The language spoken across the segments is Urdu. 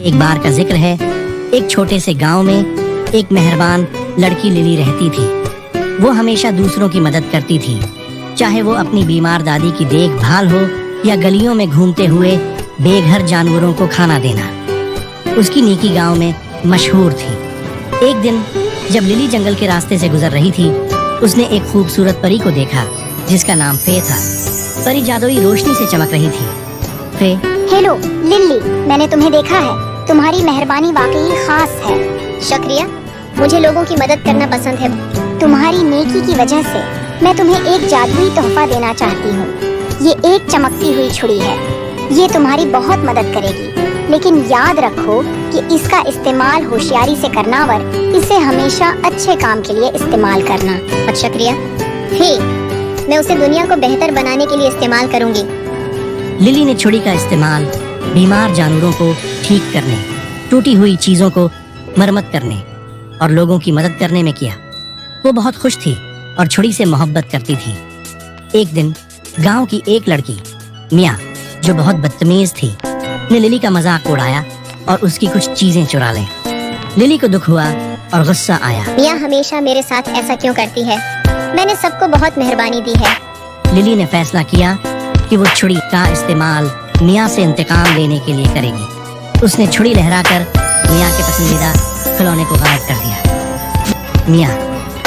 ایک بار کا ذکر ہے، ایک چھوٹے سے گاؤں میں ایک مہربان لڑکی للی رہتی تھی۔ وہ ہمیشہ دوسروں کی مدد کرتی تھی، چاہے وہ اپنی بیمار دادی کی دیکھ بھال ہو یا گلیوں میں گھومتے ہوئے بے گھر جانوروں کو کھانا دینا۔ اس کی نیکی گاؤں میں مشہور تھی۔ ایک دن جب للی جنگل کے راستے سے گزر رہی تھی، اس نے ایک خوبصورت پری کو دیکھا جس کا نام فے تھا۔ پری جادوئی روشنی سے چمک رہی تھی۔ فے: ہیلو للی، میں نے تمہیں دیکھا ہے، تمہاری مہربانی واقعی خاص ہے۔ شکریہ، مجھے لوگوں کی مدد کرنا پسند ہے۔ تمہاری نیکی کی وجہ سے میں تمہیں ایک جادوئی تحفہ دینا چاہتی ہوں۔ یہ ایک چمکتی ہوئی چھڑی ہے، یہ تمہاری بہت مدد کرے گی، لیکن یاد رکھو کہ اس کا استعمال ہوشیاری سے کرنا اور اسے ہمیشہ اچھے کام کے لیے استعمال کرنا۔ بہت شکریہ فے، میں اسے دنیا کو بہتر بنانے کے لیے استعمال کروں گی۔ للی نے چھڑی کا استعمال بیمار جانوروں کو ٹھیک کرنے، ٹوٹی ہوئی چیزوں کو مرمت کرنے اور لوگوں کی مدد کرنے میں کیا۔ وہ بہت خوش تھی اور چھڑی سے محبت کرتی تھی۔ ایک دن گاؤں کی ایک لڑکی میاں، جو بہت بدتمیز تھی، نے للی کا مذاق اڑایا اور اس کی کچھ چیزیں چرا لیں۔ للی کو دکھ ہوا اور غصہ آیا۔ میاں ہمیشہ میرے ساتھ ایسا کیوں کرتی ہے؟ میں نے سب کو بہت مہربانی دی ہے۔ للی نے فیصلہ کیا کہ وہ چھڑی کا استعمال میاں سے انتقام لینے کے لیے کرے گی۔ اس نے چھڑی لہرا کر میاں کے پسندیدہ کھلونے کو غائب کر دیا۔ میاں: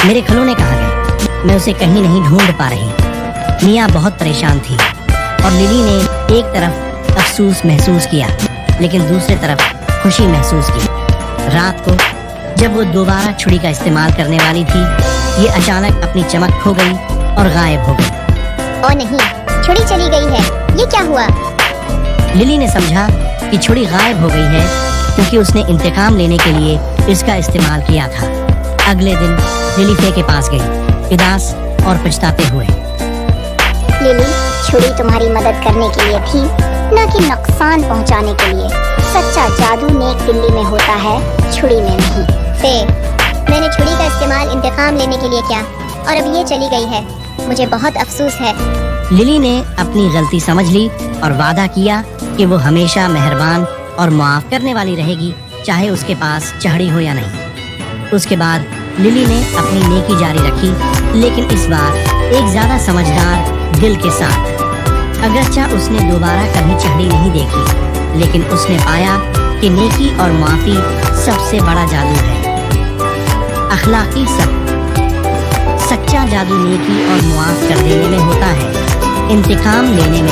میرے کھلونے کہاں گئے؟ میں اسے کہیں نہیں ڈھونڈ پا رہی۔ میاں بہت پریشان تھی اور للی نے ایک طرف افسوس محسوس کیا لیکن دوسری طرف خوشی محسوس کی۔ رات کو جب وہ دوبارہ چھڑی کا استعمال کرنے والی تھی، یہ اچانک اپنی چمک کھو گئی اور غائب ہو گئی۔ او نہیں، چھڑی چلی گئی ہے، یہ کیا ہوا؟ للی نے سمجھا کہ چھڑی غائب ہو گئی ہے کیونکہ اس نے انتقام لینے کے لیے اس کا استعمال کیا تھا۔ اگلے دن للی فے کے پاس گئی، اداس اور پچھتاتے ہوئے۔ للی، چھڑی تمہاری مدد کرنے کے لیے تھی، نہ کہ نقصان پہنچانے کے لیے۔ سچا جادو نیک دلی میں ہوتا ہے، چھڑی میں نہیں۔ فے، میں نے چھڑی کا استعمال انتقام لینے کے لیے کیا اور اب یہ چلی گئی ہے، مجھے بہت افسوس ہے۔ للی نے اپنی غلطی سمجھ لی اور وعدہ کیا کہ وہ ہمیشہ مہربان اور معاف کرنے والی رہے گی، چاہے اس کے پاس چہڑی ہو یا نہیں۔ اس کے بعد للی نے اپنی نیکی جاری رکھی، لیکن اس بار ایک زیادہ سمجھدار دل کے ساتھ۔ اگرچہ اس نے دوبارہ کبھی چہڑی نہیں دیکھی، لیکن اس نے پایا کہ نیکی اور معافی سب سے بڑا جادو ہے۔ اخلاقی سچا جادو نیکی اور معاف کر دینے میں ہوتا ہے، انتقام لینے میں